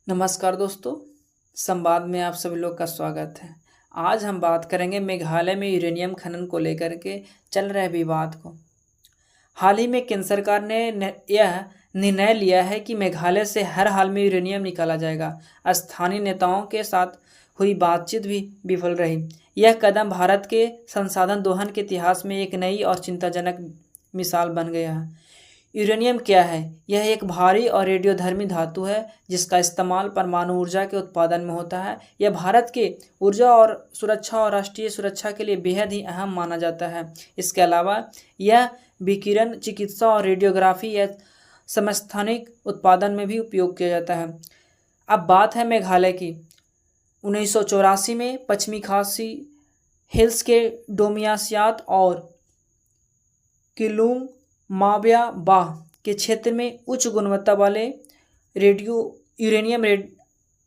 नमस्कार दोस्तों, संवाद में आप सभी लोग का स्वागत है। आज हम बात करेंगे मेघालय में यूरेनियम खनन को लेकर के चल रहे विवाद को। हाल ही में केंद्र सरकार ने यह निर्णय लिया है कि मेघालय से हर हाल में यूरेनियम निकाला जाएगा। स्थानीय नेताओं के साथ हुई बातचीत भी विफल रही। यह कदम भारत के संसाधन दोहन के इतिहास में एक नई और चिंताजनक मिसाल बन गया है। यूरेनियम क्या है? यह एक भारी और रेडियोधर्मी धातु है जिसका इस्तेमाल परमाणु ऊर्जा के उत्पादन में होता है। यह भारत के ऊर्जा और सुरक्षा और राष्ट्रीय सुरक्षा के लिए बेहद ही अहम माना जाता है। इसके अलावा यह विकिरण चिकित्सा और रेडियोग्राफी या समस्थानिक उत्पादन में भी उपयोग किया जाता है। अब बात है मेघालय की। 1984 में पश्चिमी खासी हिल्स के डोमियासियात और किलुंग माव्या बाह के क्षेत्र में उच्च गुणवत्ता वाले यूरेनियम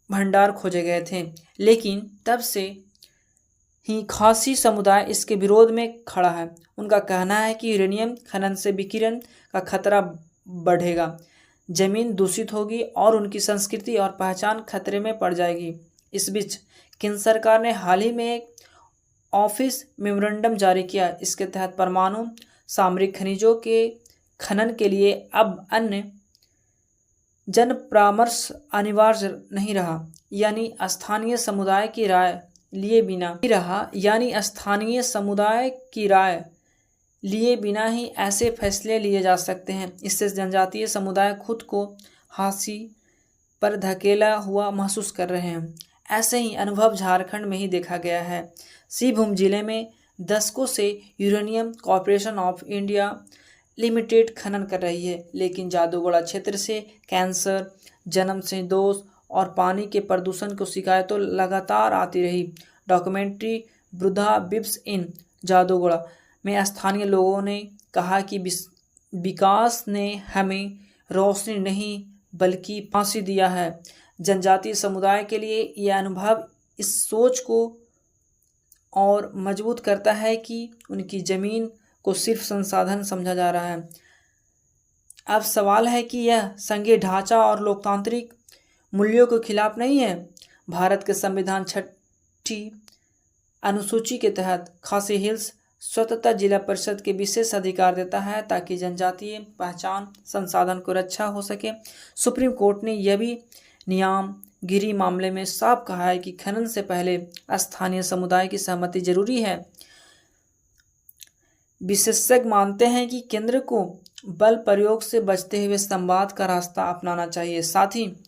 भंडार खोजे गए थे, लेकिन तब से ही खासी समुदाय इसके विरोध में खड़ा है। उनका कहना है कि यूरेनियम खनन से विकिरण का खतरा बढ़ेगा, जमीन दूषित होगी और उनकी संस्कृति और पहचान खतरे में पड़ जाएगी। इस बीच केंद्र सरकार ने हाल ही में एक ऑफिस मेमोरेंडम जारी किया। इसके तहत परमाणु सामरिक खनिजों के खनन के लिए अब अन्य जन परामर्श अनिवार्य नहीं रहा, यानी स्थानीय समुदाय की राय लिए बिना ही ऐसे फैसले लिए जा सकते हैं। इससे जनजातीय समुदाय खुद को फांसी पर धकेला हुआ महसूस कर रहे हैं। ऐसे ही अनुभव झारखंड में ही देखा गया है। सिंहभूम जिले में दशकों से uranium corporation of India limited खनन कर रही है, लेकिन जादूगोड़ा क्षेत्र से कैंसर, जन्म से दोष और पानी के प्रदूषण को शिकायतों लगातार आती रही। डॉक्यूमेंट्री वृद्धा बिब्स इन जादूगोड़ा में स्थानीय लोगों ने कहा कि विकास ने हमें रोशनी नहीं बल्कि फांसी दिया है। जनजातीय समुदाय के लिए यह अनुभव इस सोच को और मजबूत करता है कि उनकी ज़मीन को सिर्फ संसाधन समझा जा रहा है। अब सवाल है कि यह संघीय ढांचा और लोकतांत्रिक मूल्यों के खिलाफ नहीं है। भारत के संविधान 6ठी अनुसूची के तहत खासी हिल्स स्वतंत्र जिला परिषद के विशेष अधिकार देता है ताकि जनजातीय पहचान संसाधन को रक्षा हो सके। सुप्रीम कोर्ट ने यह भी गिरी मामले में साफ कहा है कि खनन से पहले स्थानीय समुदाय की सहमति जरूरी है। विशेषज्ञ मानते हैं कि केंद्र को बल प्रयोग से बचते हुए संवाद का रास्ता अपनाना चाहिए। साथ ही